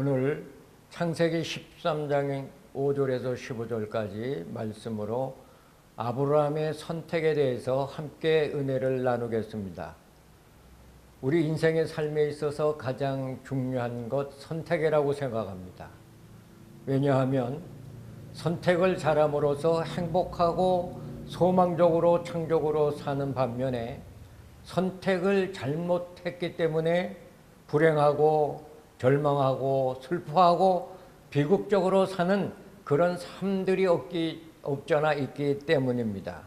오늘 창세기 13장 5절에서 15절까지 말씀으로 아브라함의 선택에 대해서 함께 은혜를 나누겠습니다. 우리 인생의 삶에 있어서 가장 중요한 것 선택이라고 생각합니다. 왜냐하면 선택을 잘함으로써 행복하고 소망적으로 창조적으로 사는 반면에 선택을 잘못했기 때문에 불행하고 절망하고 슬퍼하고 비극적으로 사는 그런 삶들이 없잖아 있기 때문입니다.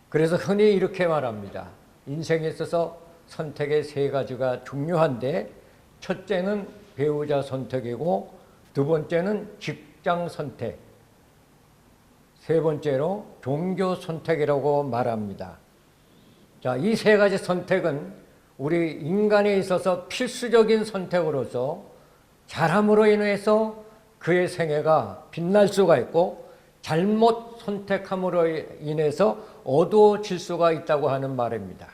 그래서 흔히 이렇게 말합니다. 인생에 있어서 선택의 세 가지가 중요한데, 첫째는 배우자 선택이고, 두 번째는 직장 선택, 세 번째로 종교 선택이라고 말합니다. 자, 이 세 가지 선택은 우리 인간에 있어서 필수적인 선택으로서 잘함으로 인해서 그의 생애가 빛날 수가 있고, 잘못 선택함으로 인해서 어두워질 수가 있다고 하는 말입니다.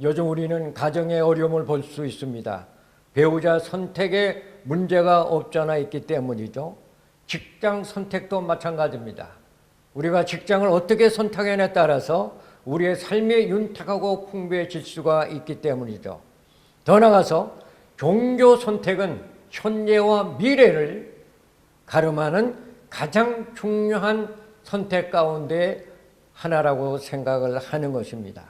요즘 우리는 가정의 어려움을 볼 수 있습니다. 배우자 선택에 문제가 없잖아 있기 때문이죠. 직장 선택도 마찬가지입니다. 우리가 직장을 어떻게 선택하냐에 따라서 우리의 삶이 윤택하고 풍부해질 수가 있기 때문이죠. 더 나아가서 종교 선택은 현재와 미래를 가름하는 가장 중요한 선택 가운데 하나라고 생각을 하는 것입니다.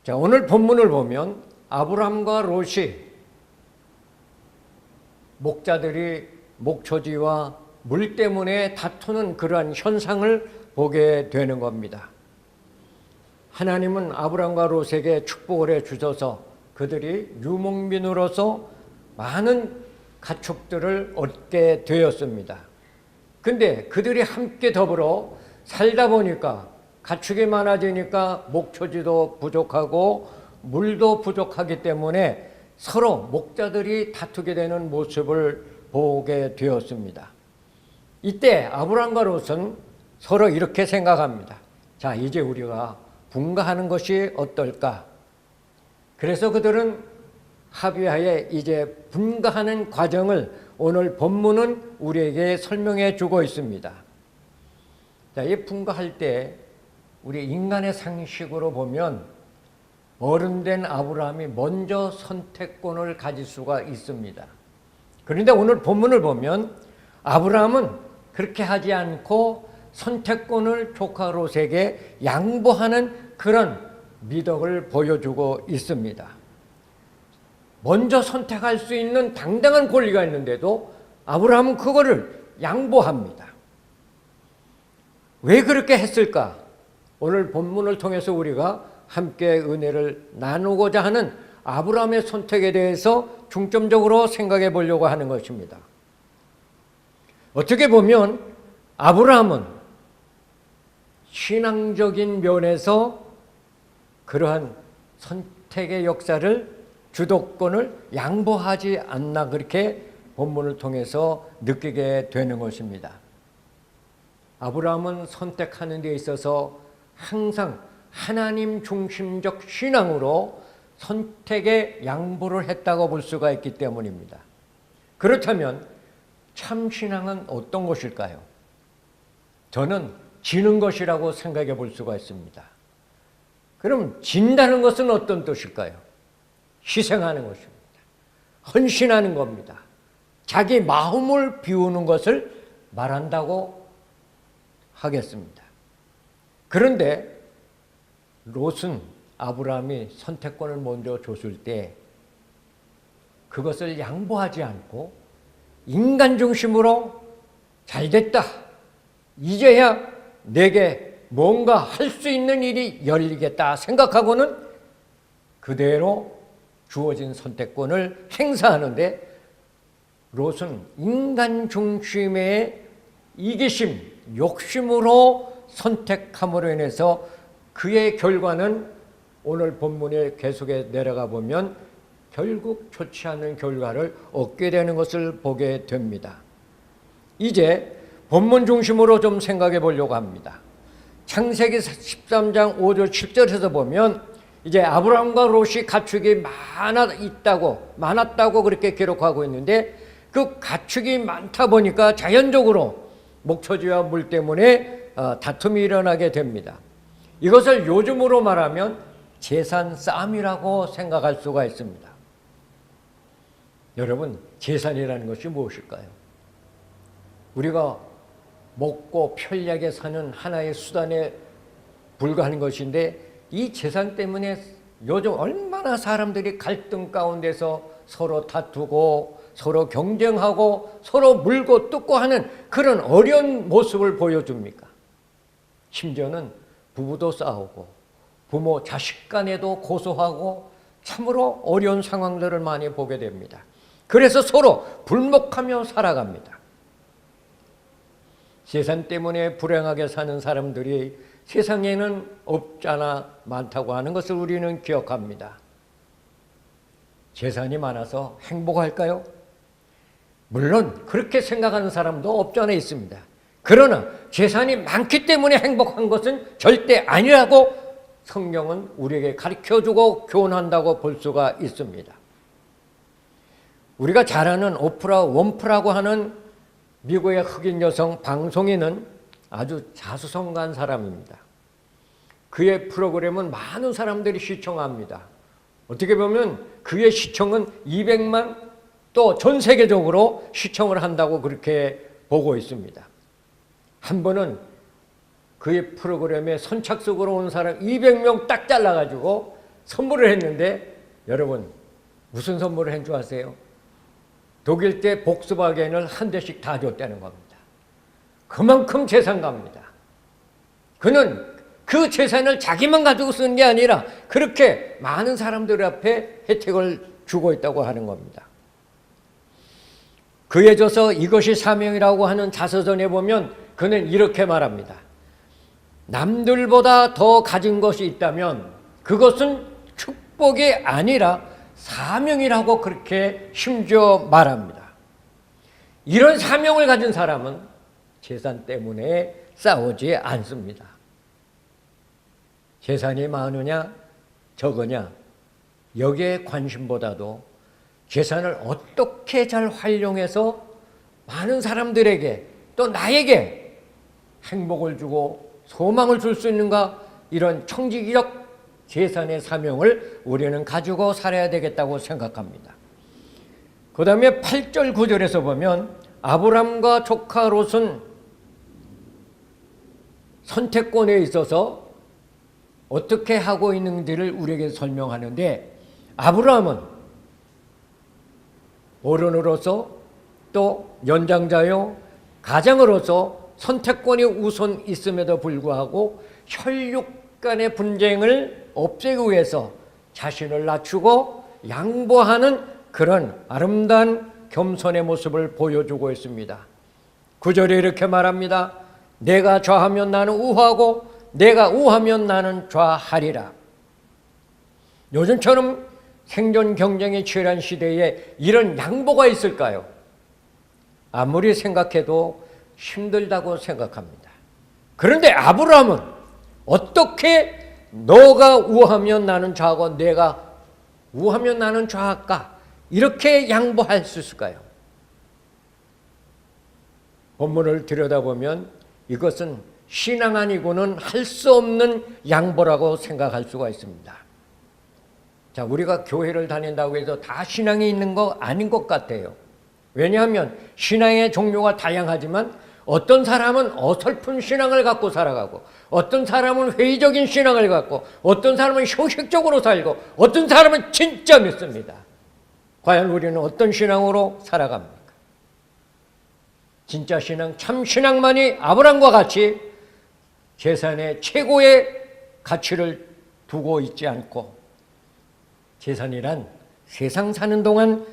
자, 오늘 본문을 보면 아브라함과 롯이 목자들이 목초지와 물 때문에 다투는 그러한 현상을 보게 되는 겁니다. 하나님은 아브라함과 롯에게 축복을 해 주셔서 그들이 유목민으로서 많은 가축들을 얻게 되었습니다. 근데 그들이 함께 더불어 살다 보니까 가축이 많아지니까 목초지도 부족하고 물도 부족하기 때문에 서로 목자들이 다투게 되는 모습을 보게 되었습니다. 이때 아브라함과 롯은 서로 이렇게 생각합니다. 자, 이제 우리가 분가하는 것이 어떨까? 그래서 그들은 합의하에 이제 분가하는 과정을 오늘 본문은 우리에게 설명해 주고 있습니다. 자, 이 분가할 때 우리 인간의 상식으로 보면 어른된 아브라함이 먼저 선택권을 가질 수가 있습니다. 그런데 오늘 본문을 보면 아브라함은 그렇게 하지 않고 선택권을 조카 롯에게 양보하는 그런 미덕을 보여주고 있습니다. 먼저 선택할 수 있는 당당한 권리가 있는데도 아브라함은 그거를 양보합니다. 왜 그렇게 했을까? 오늘 본문을 통해서 우리가 함께 은혜를 나누고자 하는 아브라함의 선택에 대해서 중점적으로 생각해 보려고 하는 것입니다. 어떻게 보면 아브라함은 신앙적인 면에서 그러한 선택의 역사를, 주도권을 양보하지 않나, 그렇게 본문을 통해서 느끼게 되는 것입니다. 아브라함은 선택하는 데 있어서 항상 하나님 중심적 신앙으로 선택에 양보를 했다고 볼 수가 있기 때문입니다. 그렇다면 참 신앙은 어떤 것일까요? 저는 지는 것이라고 생각해 볼 수가 있습니다. 그럼 진다는 것은 어떤 뜻일까요? 희생하는 것입니다. 헌신하는 겁니다. 자기 마음을 비우는 것을 말한다고 하겠습니다. 그런데 롯은 아브라함이 선택권을 먼저 줬을 때 그것을 양보하지 않고 인간 중심으로 잘됐다, 이제야 내게 뭔가 할 수 있는 일이 열리겠다 생각하고는 그대로 주어진 선택권을 행사하는데, 롯은 인간 중심의 이기심, 욕심으로 선택함으로 인해서 그의 결과는 오늘 본문에 계속해 내려가 보면 결국 좋지 않은 결과를 얻게 되는 것을 보게 됩니다. 이제 본문 중심으로 좀 생각해 보려고 합니다. 창세기 13장 5절 7절에서 보면 이제 아브라함과 롯이 가축이 많았다고 그렇게 기록하고 있는데, 그 가축이 많다 보니까 자연적으로 목초지와 물 때문에 다툼이 일어나게 됩니다. 이것을 요즘으로 말하면 재산 싸움이라고 생각할 수가 있습니다. 여러분, 재산이라는 것이 무엇일까요? 우리가 먹고 편리하게 사는 하나의 수단에 불과한 것인데, 이 재산 때문에 요즘 얼마나 사람들이 갈등 가운데서 서로 다투고 서로 경쟁하고 서로 물고 뜯고 하는 그런 어려운 모습을 보여줍니까? 심지어는 부부도 싸우고 부모 자식 간에도 고소하고 참으로 어려운 상황들을 많이 보게 됩니다. 그래서 서로 불목하며 살아갑니다. 재산 때문에 불행하게 사는 사람들이 세상에는 없잖아 많다고 하는 것을 우리는 기억합니다. 재산이 많아서 행복할까요? 물론 그렇게 생각하는 사람도 없잖아 있습니다. 그러나 재산이 많기 때문에 행복한 것은 절대 아니라고 성경은 우리에게 가르쳐주고 교훈한다고 볼 수가 있습니다. 우리가 잘 아는 오프라 윈프리라고 하는 미국의 흑인 여성 방송인은 아주 자수성가한 사람입니다. 그의 프로그램은 많은 사람들이 시청합니다. 어떻게 보면 그의 시청은 200만, 또 전 세계적으로 시청을 한다고 그렇게 보고 있습니다. 한 번은 그의 프로그램에 선착순으로 온 사람 200명 딱 잘라가지고 선물을 했는데, 여러분 무슨 선물을 한 줄 아세요? 독일제 복스바겐을 한 대씩 다 줬다는 겁니다. 그만큼 재산가입니다. 그는 그 재산을 자기만 가지고 쓰는 게 아니라 그렇게 많은 사람들 앞에 혜택을 주고 있다고 하는 겁니다. 그에 져서 이것이 사명이라고 하는 자서전에 보면 그는 이렇게 말합니다. 남들보다 더 가진 것이 있다면 그것은 축복이 아니라 사명이라고 그렇게 심지어 말합니다. 이런 사명을 가진 사람은 재산 때문에 싸우지 않습니다. 재산이 많으냐 적으냐 여기에 관심보다도 재산을 어떻게 잘 활용해서 많은 사람들에게 또 나에게 행복을 주고 소망을 줄 수 있는가, 이런 청지기적 재산의 사명을 우리는 가지고 살아야 되겠다고 생각합니다. 그 다음에 8절 9절에서 보면 아브람과 조카 롯은 선택권에 있어서 어떻게 하고 있는지를 우리에게 설명하는데, 아브라함은 어른으로서 또 연장자요 가장으로서 선택권이 우선 있음에도 불구하고 혈육 간의 분쟁을 없애기 위해서 자신을 낮추고 양보하는 그런 아름다운 겸손의 모습을 보여주고 있습니다. 9절에 이렇게 말합니다. 내가 좌하면 나는 우하고 내가 우하면 나는 좌하리라. 요즘처럼 생존 경쟁이 치열한 시대에 이런 양보가 있을까요? 아무리 생각해도 힘들다고 생각합니다. 그런데 아브라함은 어떻게 너가 우하면 나는 좌하고 내가 우하면 나는 좌할까? 이렇게 양보할 수 있을까요? 본문을 들여다보면 이것은 신앙 아니고는 할 수 없는 양보라고 생각할 수가 있습니다. 자, 우리가 교회를 다닌다고 해서 다 신앙이 있는 거 아닌 것 같아요. 왜냐하면 신앙의 종류가 다양하지만 어떤 사람은 어설픈 신앙을 갖고 살아가고, 어떤 사람은 회의적인 신앙을 갖고, 어떤 사람은 형식적으로 살고, 어떤 사람은 진짜 믿습니다. 과연 우리는 어떤 신앙으로 살아갑니까? 진짜 신앙, 참 신앙만이 아브라함과 같이 재산의 최고의 가치를 두고 있지 않고, 재산이란 세상 사는 동안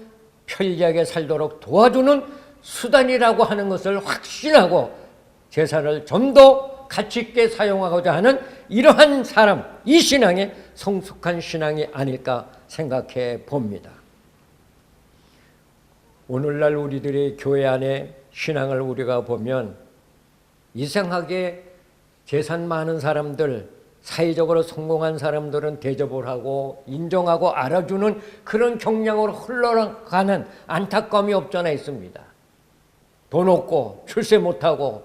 편리하게 살도록 도와주는 수단이라고 하는 것을 확신하고 재산을 좀 더 가치 있게 사용하고자 하는 이러한 사람, 이 신앙이 성숙한 신앙이 아닐까 생각해 봅니다. 오늘날 우리들의 교회 안에 신앙을 우리가 보면 이상하게 재산 많은 사람들, 사회적으로 성공한 사람들은 대접을 하고 인정하고 알아주는 그런 경향으로 흘러가는 안타까움이 없잖아 있습니다. 돈 없고 출세 못하고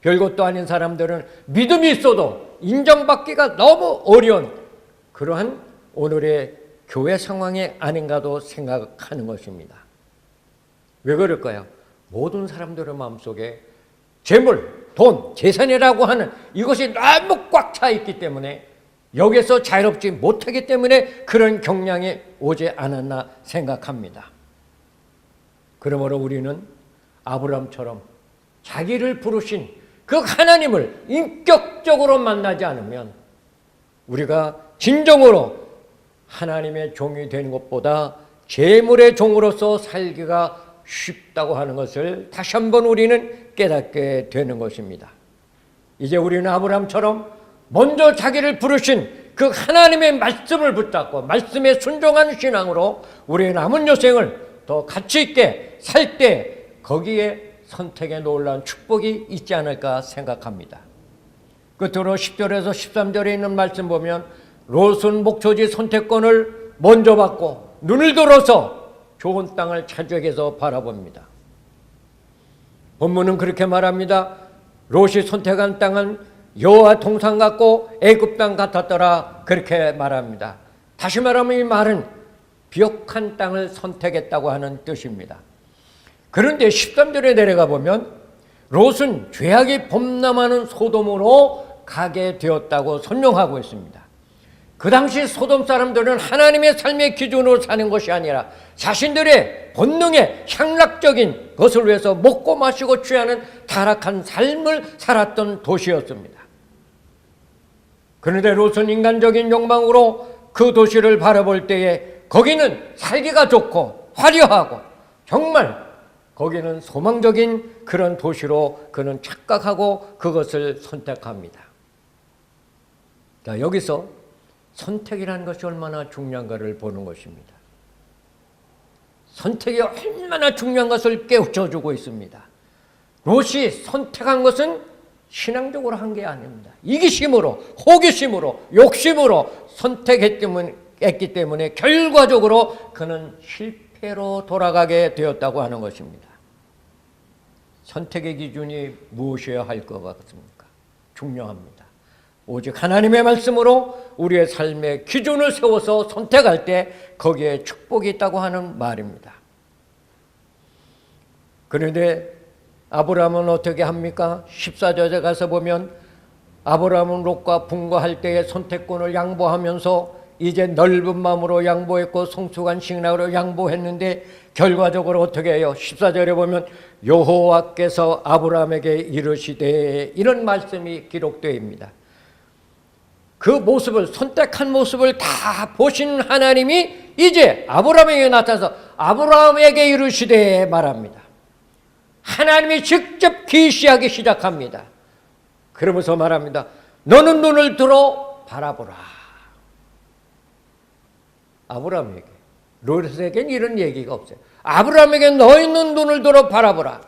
별것도 아닌 사람들은 믿음이 있어도 인정받기가 너무 어려운 그러한 오늘의 교회 상황이 아닌가도 생각하는 것입니다. 왜 그럴까요? 모든 사람들의 마음속에 재물, 돈, 재산이라고 하는 이것이 너무 꽉 차 있기 때문에 여기서 자유롭지 못하기 때문에 그런 경향이 오지 않았나 생각합니다. 그러므로 우리는 아브라함처럼 자기를 부르신 그 하나님을 인격적으로 만나지 않으면 우리가 진정으로 하나님의 종이 되는 것보다 재물의 종으로서 살기가 쉽다고 하는 것을 다시 한번 우리는 깨닫게 되는 것입니다. 이제 우리는 아브라함처럼 먼저 자기를 부르신 그 하나님의 말씀을 붙잡고 말씀에 순종한 신앙으로 우리의 남은 여생을 더 가치 있게 살 때 거기에 선택에 놀라운 축복이 있지 않을까 생각합니다. 끝으로 10절에서 13절에 있는 말씀 보면 롯은 목초지 선택권을 먼저 받고 눈을 들어서 좋은 땅을 차지해서 바라봅니다. 본문은 그렇게 말합니다. 롯이 선택한 땅은 여호와 동산 같고 애굽 땅 같았더라 그렇게 말합니다. 다시 말하면 이 말은 비옥한 땅을 선택했다고 하는 뜻입니다. 그런데 13절에 내려가 보면 롯은 죄악이 범람하는 소돔으로 가게 되었다고 설명하고 있습니다. 그 당시 소돔 사람들은 하나님의 삶의 기준으로 사는 것이 아니라 자신들의 본능의 향락적인 것을 위해서 먹고 마시고 취하는 타락한 삶을 살았던 도시였습니다. 그런데 롯은 인간적인 욕망으로 그 도시를 바라볼 때에 거기는 살기가 좋고 화려하고 정말 거기는 소망적인 그런 도시로 그는 착각하고 그것을 선택합니다. 자, 여기서 선택이라는 것이 얼마나 중요한가를 보는 것입니다. 선택이 얼마나 중요한 것을 깨우쳐주고 있습니다. 롯이 선택한 것은 신앙적으로 한 게 아닙니다. 이기심으로, 호기심으로, 욕심으로 선택했기 때문에 결과적으로 그는 실패로 돌아가게 되었다고 하는 것입니다. 선택의 기준이 무엇이어야 할 것 같습니까? 중요합니다. 오직 하나님의 말씀으로 우리의 삶의 기준을 세워서 선택할 때 거기에 축복이 있다고 하는 말입니다. 그런데 아브라함은 어떻게 합니까? 14절에 가서 보면 아브라함은 롯과 분과할 때의 선택권을 양보하면서 이제 넓은 마음으로 양보했고 성숙한 신앙으로 양보했는데 결과적으로 어떻게 해요? 14절에 보면 여호와께서 아브라함에게 이르시되 이런 말씀이 기록되어 있습니다. 그 모습을 선택한 모습을 다 보신 하나님이 이제 아브라함에게 나타나서 아브라함에게 이르시되 말합니다. 하나님이 직접 계시하기 시작합니다. 그러면서 말합니다. 너는 눈을 들어 바라보라. 아브라함에게, 롯에게는 이런 얘기가 없어요. 아브라함에게 너희는 눈을 들어 바라보라.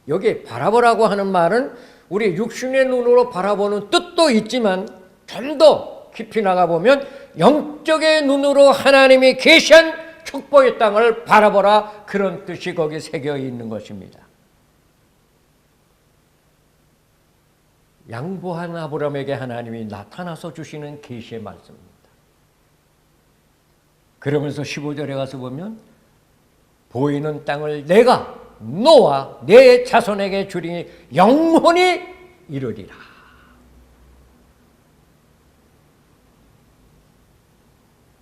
여기 바라보라고 하는 말은 우리 육신의 눈으로 바라보는 뜻도 있지만 좀 더 깊이 나가보면 영적의 눈으로 하나님이 계시한 축복의 땅을 바라보라 그런 뜻이 거기 새겨 있는 것입니다. 양보한 아브라함에게 하나님이 나타나서 주시는 계시의 말씀입니다. 그러면서 15절에 가서 보면 보이는 땅을 내가 너와 내 자손에게 주리니 영원히 이르리라.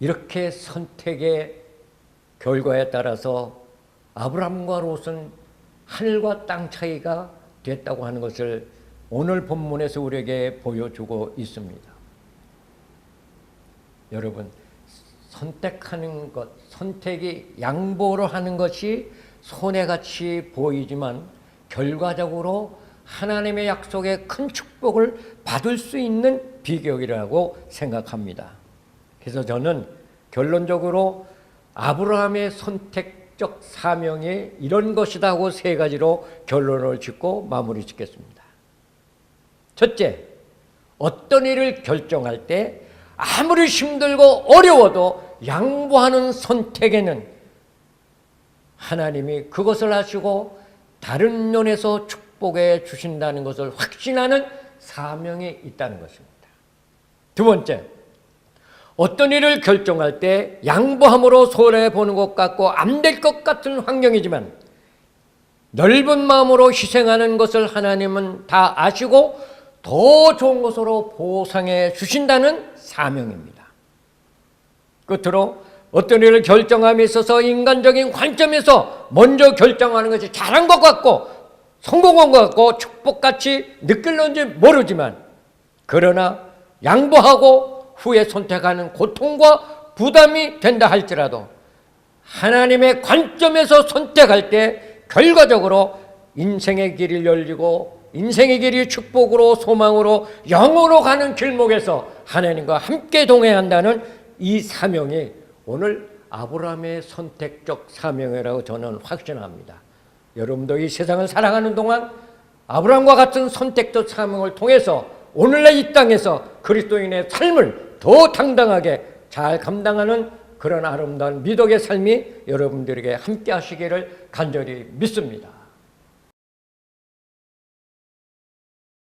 이렇게 선택의 결과에 따라서 아브라함과 롯은 하늘과 땅 차이가 됐다고 하는 것을 오늘 본문에서 우리에게 보여주고 있습니다. 여러분, 선택하는 것, 선택이 양보를 하는 것이 손해같이 보이지만 결과적으로 하나님의 약속의 큰 축복을 받을 수 있는 비결이라고 생각합니다. 그래서 저는 결론적으로 아브라함의 선택적 사명이 이런 것이다 하고 세 가지로 결론을 짓고 마무리 짓겠습니다. 첫째, 어떤 일을 결정할 때 아무리 힘들고 어려워도 양보하는 선택에는 하나님이 그것을 하시고 다른 면에서 축복해 주신다는 것을 확신하는 사명이 있다는 것입니다. 두 번째, 어떤 일을 결정할 때 양보함으로 손해보는 것 같고 안 될 것 같은 환경이지만 넓은 마음으로 희생하는 것을 하나님은 다 아시고 더 좋은 것으로 보상해 주신다는 사명입니다. 끝으로 어떤 일을 결정함에 있어서 인간적인 관점에서 먼저 결정하는 것이 잘한 것 같고 성공한 것 같고 축복같이 느낄는지 모르지만 그러나 양보하고 후에 선택하는 고통과 부담이 된다 할지라도 하나님의 관점에서 선택할 때 결과적으로 인생의 길이 열리고 인생의 길이 축복으로 소망으로 영으로 가는 길목에서 하나님과 함께 동행한다는 이 사명이 오늘 아브라함의 선택적 사명이라고 저는 확신합니다. 여러분도 이 세상을 살아가는 동안 아브라함과 같은 선택적 사명을 통해서 오늘날 이 땅에서 그리스도인의 삶을 더 당당하게 잘 감당하는 그런 아름다운 미덕의 삶이 여러분들에게 함께 하시기를 간절히 믿습니다.